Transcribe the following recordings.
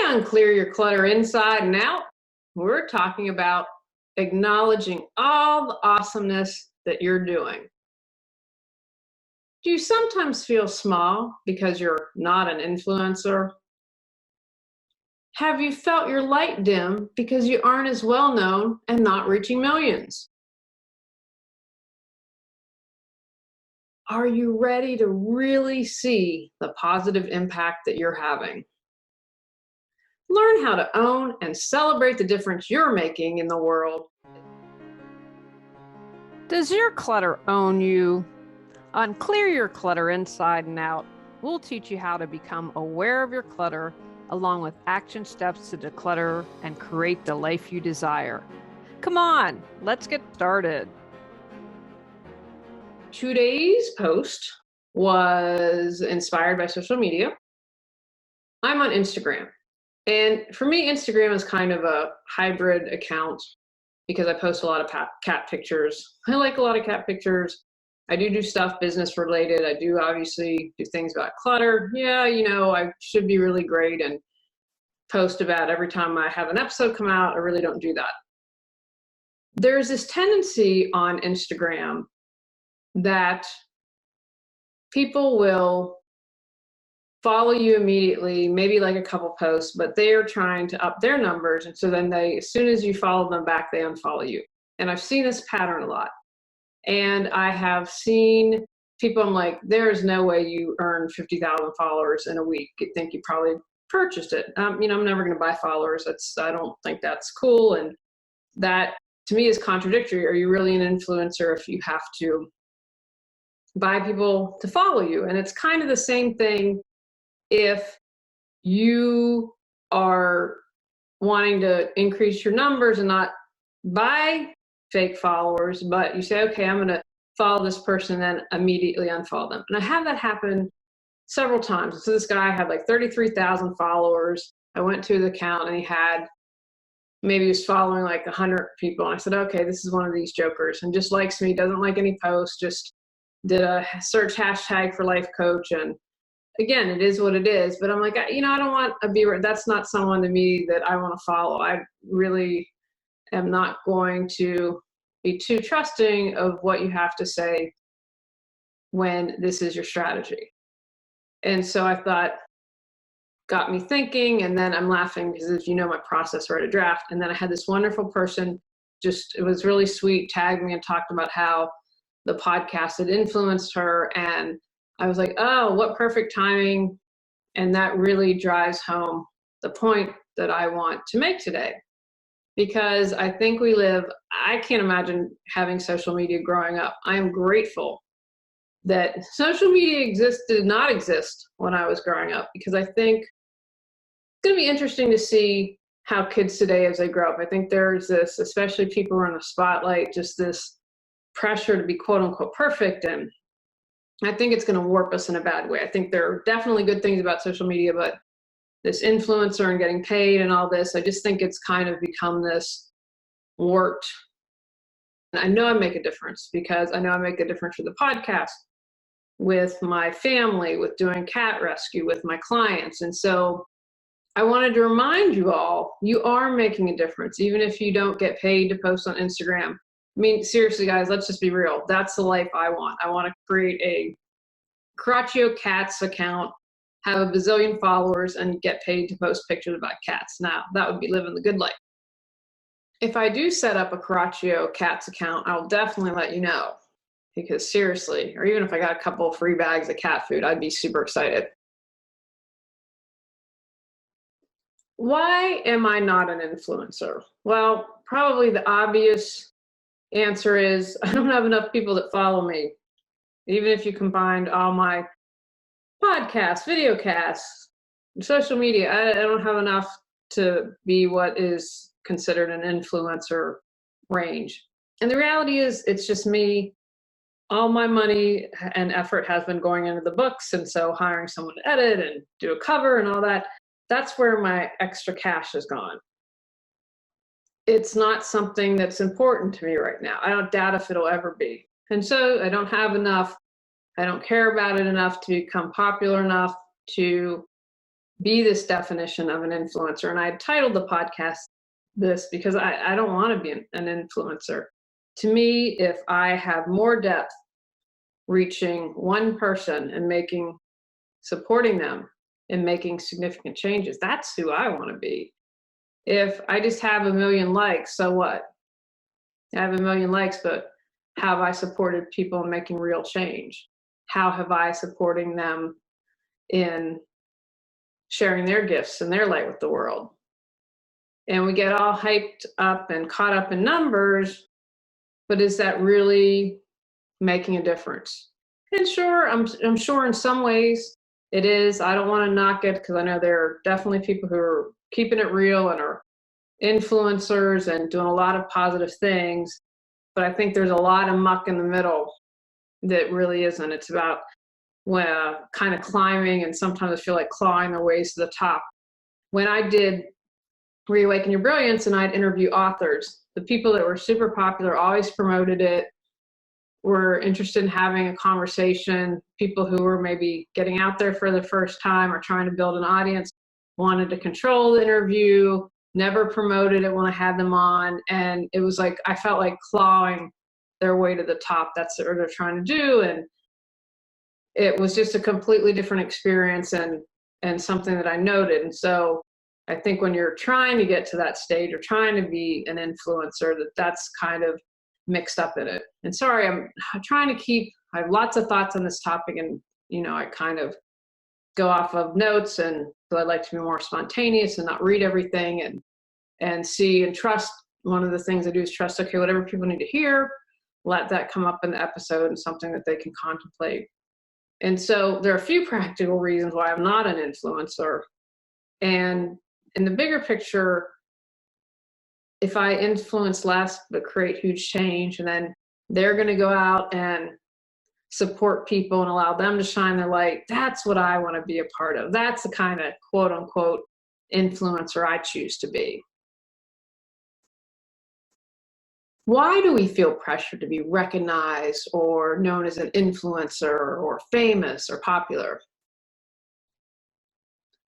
unclear your clutter inside and out, we're talking about acknowledging all the awesomeness that you're doing. Do you sometimes feel small because you're not an influencer? Have you felt your light dim because you aren't as well known and not reaching millions? Are you ready to really see the positive impact that you're having? Learn how to own and celebrate the difference you're making in the world. Does your clutter own you? On Clear Your Clutter Inside and Out, we'll teach you how to become aware of your clutter along with action steps to declutter and create the life you desire. Come on, let's get started. Today's post was inspired by social media. I'm on Instagram. And for me, Instagram is kind of a hybrid account because I post a lot of cat pictures. I like a lot of cat pictures. I do stuff business related. I do obviously do things about clutter. Yeah, I should be really great and post about every time I have an episode come out. I really don't do that. There's this tendency on Instagram that people will follow you immediately, maybe like a couple posts, but they are trying to up their numbers. And so then as soon as you follow them back, they unfollow you. And I've seen this pattern a lot. And I have seen people, I'm like, there's no way you earn 50,000 followers in a week. I think you probably purchased it. I'm never going to buy followers. I don't think that's cool. And that to me is contradictory. Are you really an influencer if you have to buy people to follow you? And it's kind of the same thing if you are wanting to increase your numbers and not buy fake followers, but you say, okay, I'm going to follow this person and then immediately unfollow them. And I have that happen several times. So this guy had like 33,000 followers. I went to his account and he was following like 100 people. And I said, okay, this is one of these jokers and just likes me, doesn't like any posts, just did a search hashtag for life coach. And again, it is what it is. But I'm like, I don't want that's not someone to me that I want to follow. I really am not going to be too trusting of what you have to say when this is your strategy. And so I thought, got me thinking, and then I'm laughing because as you know, my process write a draft. And then I had this wonderful person, it was really sweet, tagged me and talked about how the podcast had influenced her. And I was like, oh, what perfect timing. And that really drives home the point that I want to make today. Because I think I can't imagine having social media growing up. I am grateful that social media did not exist when I was growing up, because I think it's going to be interesting to see how kids today, as they grow up, I think there's this, especially people who are in the spotlight, just this pressure to be quote unquote perfect. And I think it's going to warp us in a bad way. I think there are definitely good things about social media, but this influencer and getting paid and all this, I just think it's kind of become this warped. And I know I make a difference because I know I make a difference with the podcast, with my family, with doing cat rescue, with my clients. And so I wanted to remind you all, you are making a difference, even if you don't get paid to post on Instagram. I mean, seriously, guys, let's just be real. That's the life I want. I want to create a Coraccio Cats account, have a bazillion followers, and get paid to post pictures about cats. Now, that would be living the good life. If I do set up a Coraccio Cats account, I'll definitely let you know. Because seriously, or even if I got a couple of free bags of cat food, I'd be super excited. Why am I not an influencer? Well, probably the obvious answer is I don't have enough people that follow me. Even if you combined all my podcasts, video casts, social media, I don't have enough to be what is considered an influencer range. And the reality is it's just me. All my money and effort has been going into the books. And so hiring someone to edit and do a cover and all that, that's where my extra cash has gone. It's not something that's important to me right now. I don't doubt if it'll ever be. And so I don't have enough. I don't care about it enough to become popular enough to be this definition of an influencer. And I titled the podcast this because I don't want to be an influencer. To me, if I have more depth reaching one person and supporting them and making significant changes, that's who I want to be. If I just have a million likes, so what? I have a million likes, but have I supported people in making real change? How have I supporting them in sharing their gifts and their light with the world? And we get all hyped up and caught up in numbers, but is that really making a difference? And sure, I'm sure in some ways it is. I don't want to knock it because I know there are definitely people who are keeping it real and are influencers and doing a lot of positive things. But I think there's a lot of muck in the middle that really isn't. It's about kind of climbing, and sometimes I feel like clawing their ways to the top. When I did Reawaken Your Brilliance and I'd interview authors, the people that were super popular always promoted it, were interested in having a conversation. People who were maybe getting out there for the first time or trying to build an audience wanted to control the interview, never promoted it when I had them on. And it was like, I felt like clawing their way to the top. That's what they're trying to do. And it was just a completely different experience and something that I noted. And so I think when you're trying to get to that stage or trying to be an influencer, that's kind of mixed up in it. And sorry, I'm trying to I have lots of thoughts on this topic, and I kind of go off of notes, and so I'd like to be more spontaneous and not read everything and see and trust. One of the things I do is trust, okay, whatever people need to hear, let that come up in the episode and something that they can contemplate. And so there are a few practical reasons why I'm not an influencer. And in the bigger picture, if I influence less but create huge change, and then they're going to go out and support people and allow them to shine their light, that's what I want to be a part of. That's the kind of quote unquote influencer I choose to be. Why do we feel pressure to be recognized or known as an influencer or famous or popular?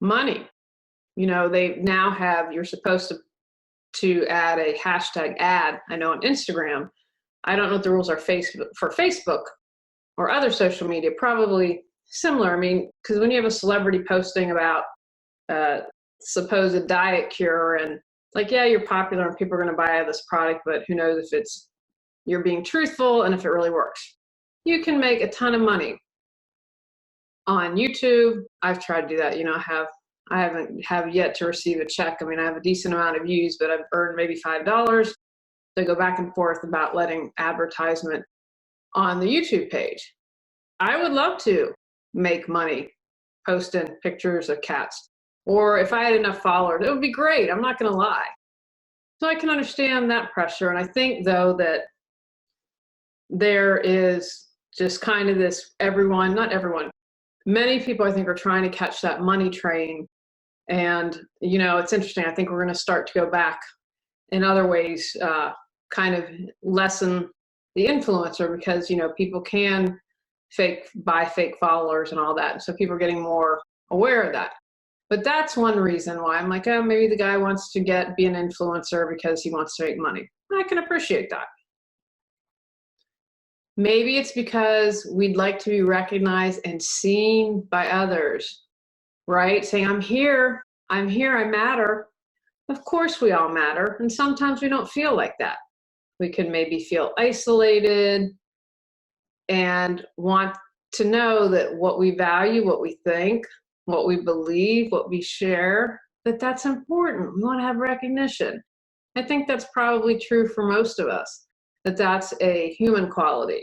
Money. They now have, you're supposed to add a hashtag ad. I know on Instagram, I don't know what the rules are for Facebook or other social media, probably similar. I mean, because when you have a celebrity posting about supposed diet cure, and like, yeah, you're popular and people are going to buy this product, but who knows if you're being truthful and if it really works. You can make a ton of money on YouTube. I've tried to do that. I haven't yet to receive a check. I mean, I have a decent amount of views, but I've earned maybe $5 to go back and forth about letting advertisement on the YouTube page. I would love to make money posting pictures of cats, or if I had enough followers, it would be great. I'm not going to lie. So I can understand that pressure. And I think, though, that there is just kind of this not everyone, many people I think are trying to catch that money train. And, it's interesting. I think we're going to start to go back in other ways, kind of lessen the influencer, because, people can buy fake followers and all that. So people are getting more aware of that. But that's one reason why I'm like, oh, maybe the guy wants to be an influencer because he wants to make money. I can appreciate that. Maybe it's because we'd like to be recognized and seen by others, right? Saying, I'm here, I matter. Of course we all matter. And sometimes we don't feel like that. We can maybe feel isolated and want to know that what we value, what we think, what we believe, what we share, that's important. We want to have recognition. I think that's probably true for most of us, that's a human quality.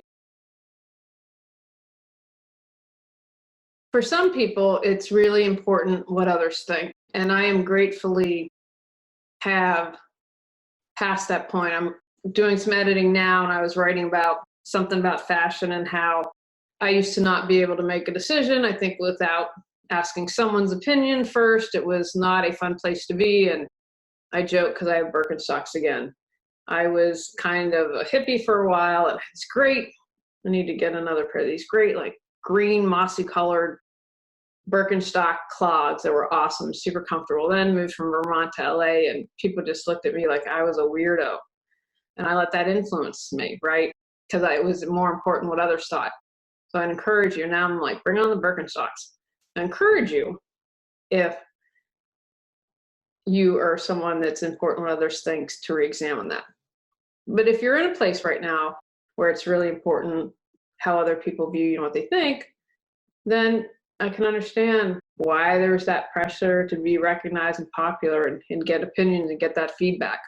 For some people, it's really important what others think. And I am gratefully have passed that point. I'm doing some editing now, and I was writing about something about fashion and how I used to not be able to make a decision, I think, without asking someone's opinion first. It was not a fun place to be. And I joke because I have Birkenstocks again. I was kind of a hippie for a while, and it's great. I need to get another pair of these great, like green, mossy colored Birkenstock clogs that were awesome, super comfortable. Then moved from Vermont to LA, and people just looked at me like I was a weirdo. And I let that influence me, right? Because it was more important what others thought. So I encourage you. Now I'm like, bring on the Birkenstocks. I encourage you, if you are someone that's important what others think, to re-examine that. But if you're in a place right now where it's really important how other people view you and what they think, then I can understand why there's that pressure to be recognized and popular and get opinions and get that feedback.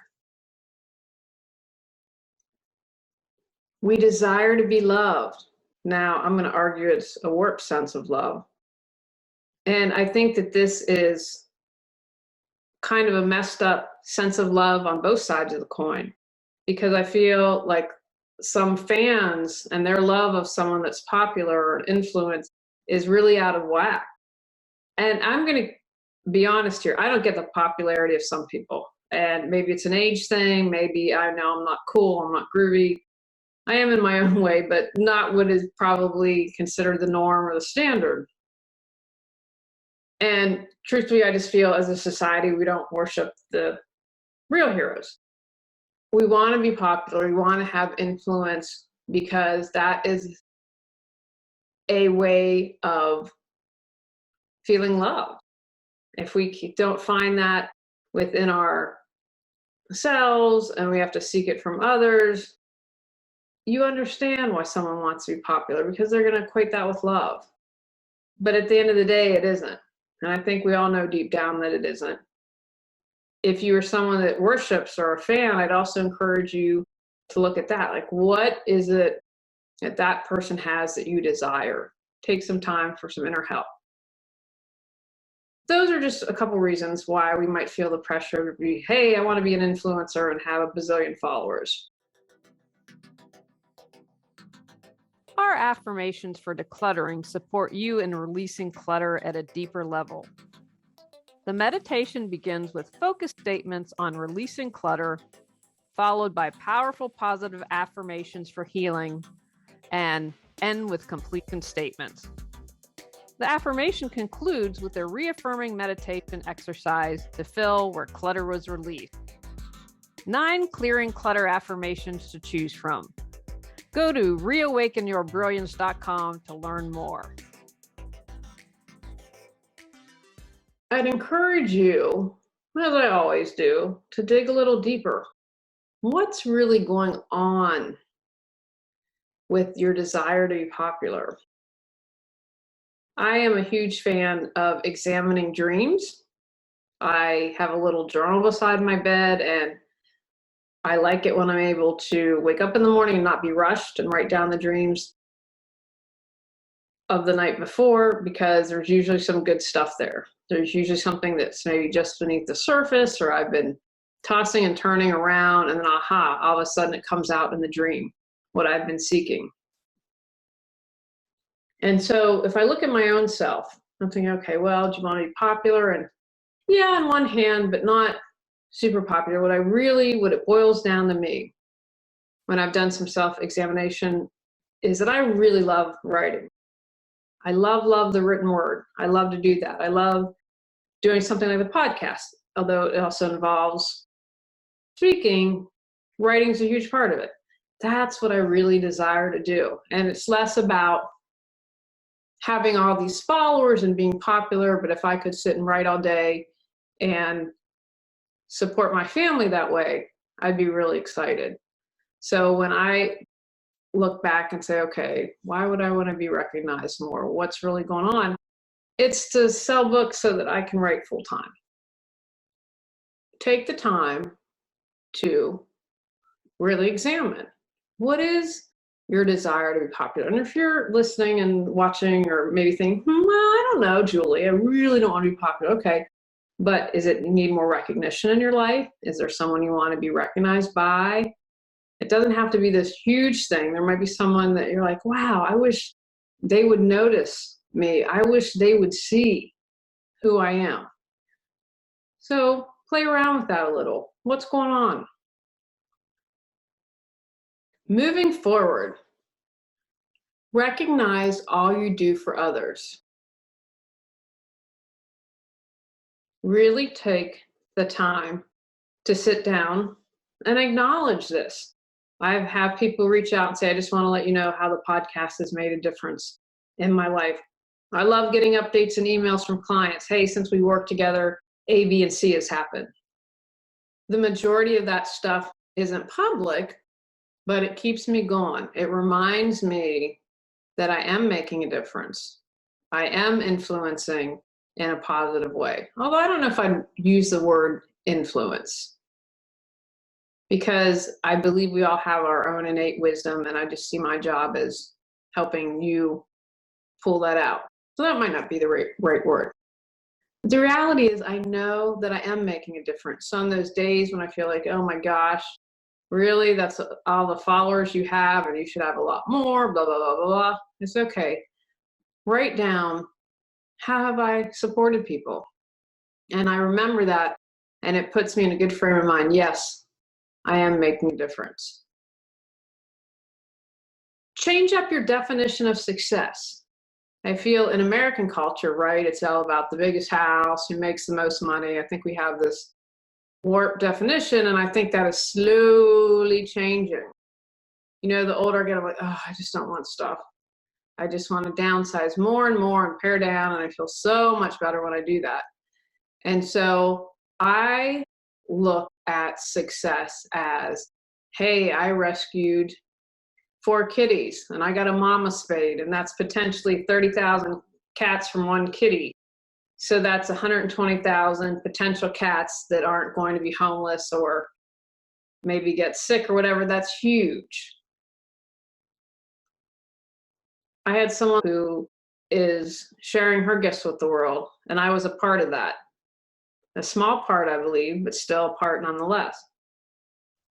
We desire to be loved. Now, I'm going to argue it's a warped sense of love. And I think that this is kind of a messed up sense of love on both sides of the coin, because I feel like some fans and their love of someone that's popular or influence is really out of whack. And I'm going to be honest here. I don't get the popularity of some people. And maybe it's an age thing. Maybe I know I'm not cool. I'm not groovy. I am in my own way, but not what is probably considered the norm or the standard. And truthfully, I just feel as a society, we don't worship the real heroes. We want to be popular. We want to have influence because that is a way of feeling loved. If we don't find that within ourselves and we have to seek it from others, you understand why someone wants to be popular, because they're going to equate that with love. But at the end of the day, it isn't. And I think we all know deep down that it isn't. If you are someone that worships or a fan, I'd also encourage you to look at that. Like, what is it that that person has that you desire? Take some time for some inner help. Those are just a couple reasons why we might feel the pressure to be, hey, I want to be an influencer and have a bazillion followers. Our affirmations for decluttering support you in releasing clutter at a deeper level. The meditation begins with focused statements on releasing clutter, followed by powerful positive affirmations for healing, and end with completion statements. The affirmation concludes with a reaffirming meditation exercise to fill where clutter was released. 9 clearing clutter affirmations to choose from. Go to reawakenyourbrilliance.com to learn more. I'd encourage you, as I always do, to dig a little deeper. What's really going on with your desire to be popular? I am a huge fan of examining dreams. I have a little journal beside my bed, and I like it when I'm able to wake up in the morning and not be rushed and write down the dreams of the night before, because there's usually some good stuff there. There's usually something that's maybe just beneath the surface, or I've been tossing and turning around, and then aha, all of a sudden it comes out in the dream, what I've been seeking. And so if I look at my own self, I'm thinking, okay, well, do you want to be popular? And yeah, on one hand, but not super popular. What it boils down to me, when I've done some self-examination, is that I really love writing. I love the written word. I love to do that. I love doing something like the podcast, although it also involves speaking. Writing is a huge part of it. That's what I really desire to do. And it's less about having all these followers and being popular, but if I could sit and write all day and support my family that way, I'd be really excited. So when I look back and say, okay, why would I want to be recognized more? What's really going on? It's to sell books so that I can write full time. Take the time to really examine what is your desire to be popular. And if you're listening and watching or maybe thinking, well, I don't know, Julie, I really don't want to be popular. Okay. But is it you need more recognition in your life? Is there someone you want to be recognized by? It doesn't have to be this huge thing. There might be someone that you're like, wow, I wish they would notice me. I wish they would see who I am. So play around with that a little. What's going on? Moving forward, recognize all you do for others. really take the time to sit down and acknowledge this. I've had people reach out and say, I just want to let you know how the podcast has made a difference in my life. I love getting updates and emails from clients. Hey, since we work together, A, B, and C has happened. The majority of that stuff isn't public, but it keeps me going. It reminds me that I am making a difference. I am influencing in a positive way. Although I don't know if I'd use the word influence, because I believe we all have our own innate wisdom, and I just see my job as helping you pull that out. So that might not be the right word. But the reality is I know that I am making a difference. So on those days when I feel like, oh my gosh, really, that's all the followers you have, and you should have a lot more, blah, blah, blah, blah, blah. It's okay. Write down, how have I supported people? And I remember that, and it puts me in a good frame of mind. Yes, I am making a difference. Change up your definition of success. I feel in American culture, right, it's all about the biggest house, who makes the most money. I think we have this warped definition, and I think that is slowly changing. You know, the older I get, I'm like, oh, I just don't want stuff. I just want to downsize more and more and pare down, and I feel so much better when I do that. And so I look at success as, hey, I rescued 4 kitties, and I got a mama spade, and that's potentially 30,000 cats from one kitty. So that's 120,000 potential cats that aren't going to be homeless or maybe get sick or whatever. That's huge. I had someone who is sharing her gifts with the world, and I was a part of that. A small part, I believe, but still a part nonetheless.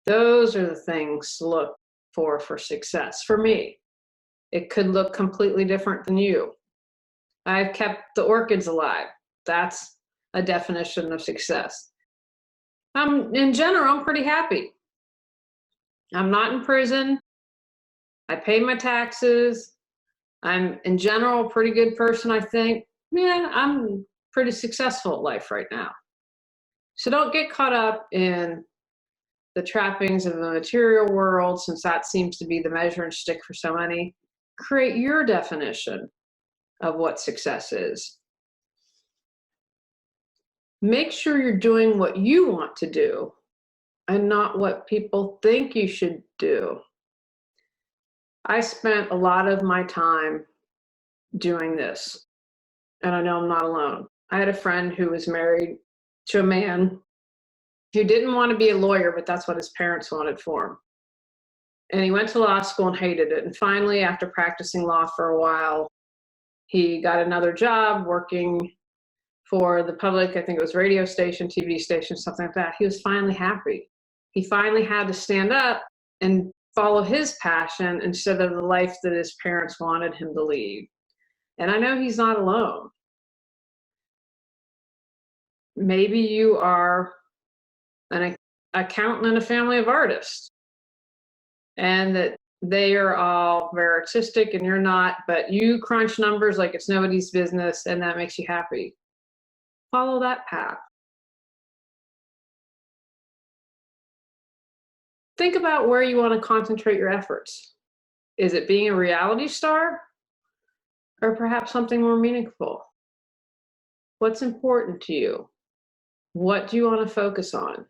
Those are the things to look for success. For me, it could look completely different than you. I've kept the orchids alive. That's a definition of success. In general, I'm pretty happy. I'm not in prison. I pay my taxes. I'm, in general, a pretty good person, I think. Yeah, I'm pretty successful at life right now. So don't get caught up in the trappings of the material world, since that seems to be the measuring stick for so many. Create your definition of what success is. Make sure you're doing what you want to do and not what people think you should do. I spent a lot of my time doing this, and I know I'm not alone. I had a friend who was married to a man who didn't want to be a lawyer, but that's what his parents wanted for him. And he went to law school and hated it. And finally, after practicing law for a while, he got another job working for the public, I think it was radio station, TV station, something like that. He was finally happy. He finally had to stand up and follow his passion instead of the life that his parents wanted him to lead. And I know he's not alone. Maybe you are an accountant in a family of artists, and that they are all very artistic and you're not, but you crunch numbers like it's nobody's business, and that makes you happy. Follow that path. Think about where you want to concentrate your efforts. Is it being a reality star, or perhaps something more meaningful? What's important to you? What do you want to focus on?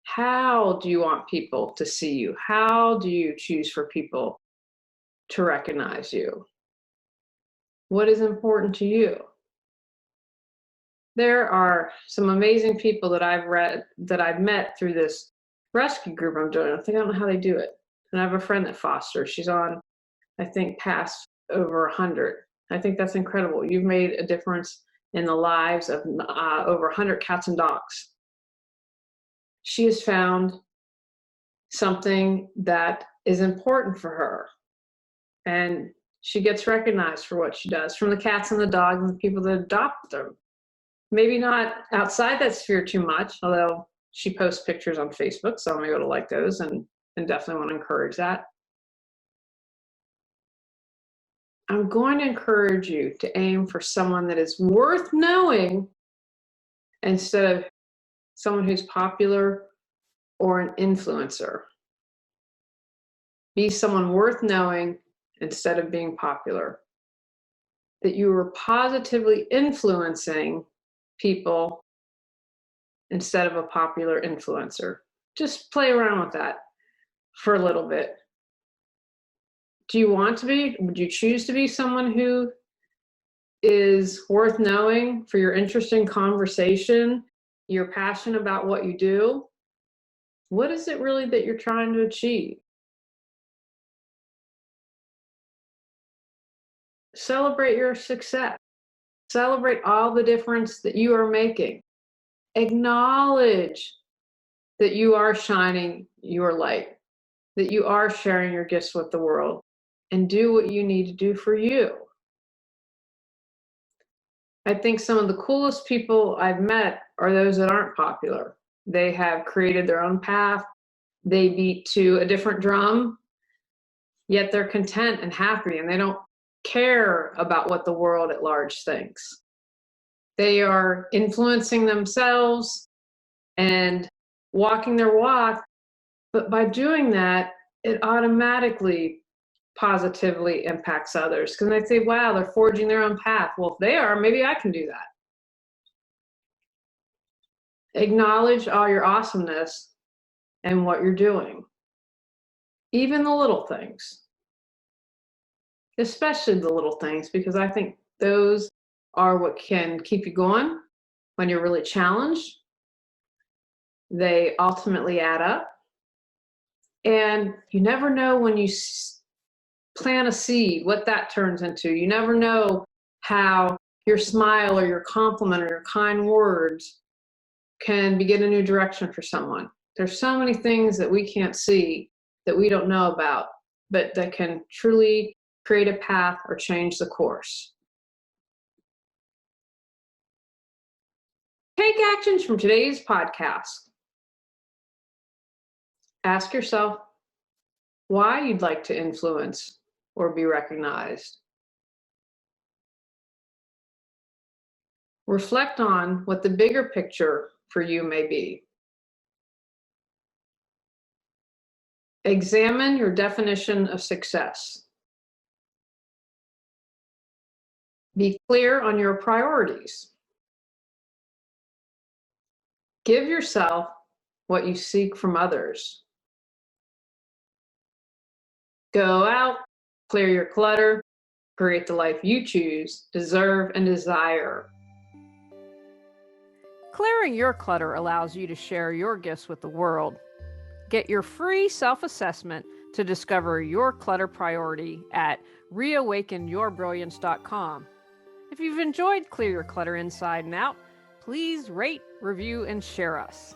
How do you want people to see you? How do you choose for people to recognize you? What is important to you? There are some amazing people that I've met through this rescue group I'm doing. I don't know how they do it. And I have a friend that fosters. She's on, I think, past over 100. I think that's incredible. You've made a difference in the lives of over 100 cats and dogs. She has found something that is important for her, and she gets recognized for what she does from the cats and the dogs and the people that adopt them. Maybe not outside that sphere too much, although she posts pictures on Facebook, so I'm able to like those and definitely want to encourage that. I'm going to encourage you to aim for someone that is worth knowing instead of someone who's popular or an influencer. Be someone worth knowing instead of being popular. That you are positively influencing people instead of a popular influencer. Just play around with that for a little bit. Do you want to be? Would you choose to be someone who is worth knowing for your interesting conversation, you're passionate about what you do? What is it really that you're trying to achieve? Celebrate your success. Celebrate all the difference that you are making. Acknowledge that you are shining your light, that you are sharing your gifts with the world, and do what you need to do for you. I think some of the coolest people I've met are those that aren't popular. They have created their own path. They beat to a different drum, yet they're content and happy, and they don't care about what the world at large thinks. They are influencing themselves and walking their walk, but by doing that, it automatically positively impacts others because they say, wow, they're forging their own path. Well, if they are, maybe I can do that. Acknowledge all your awesomeness and what you're doing, even the little things, especially the little things, because I think those are what can keep you going when you're really challenged. They ultimately add up. And you never know when you plant a seed, what that turns into. You never know how your smile or your compliment or your kind words can begin a new direction for someone. There's so many things that we can't see, that we don't know about, but that can truly create a path or change the course. Take actions from today's podcast. Ask yourself why you'd like to influence or be recognized. Reflect on what the bigger picture for you may be. Examine your definition of success. Be clear on your priorities. Give yourself what you seek from others. Go out, clear your clutter, create the life you choose, deserve, and desire. Clearing your clutter allows you to share your gifts with the world. Get your free self-assessment to discover your clutter priority at reawakenyourbrilliance.com. If you've enjoyed Clear Your Clutter Inside and Out, please rate, review, and share us.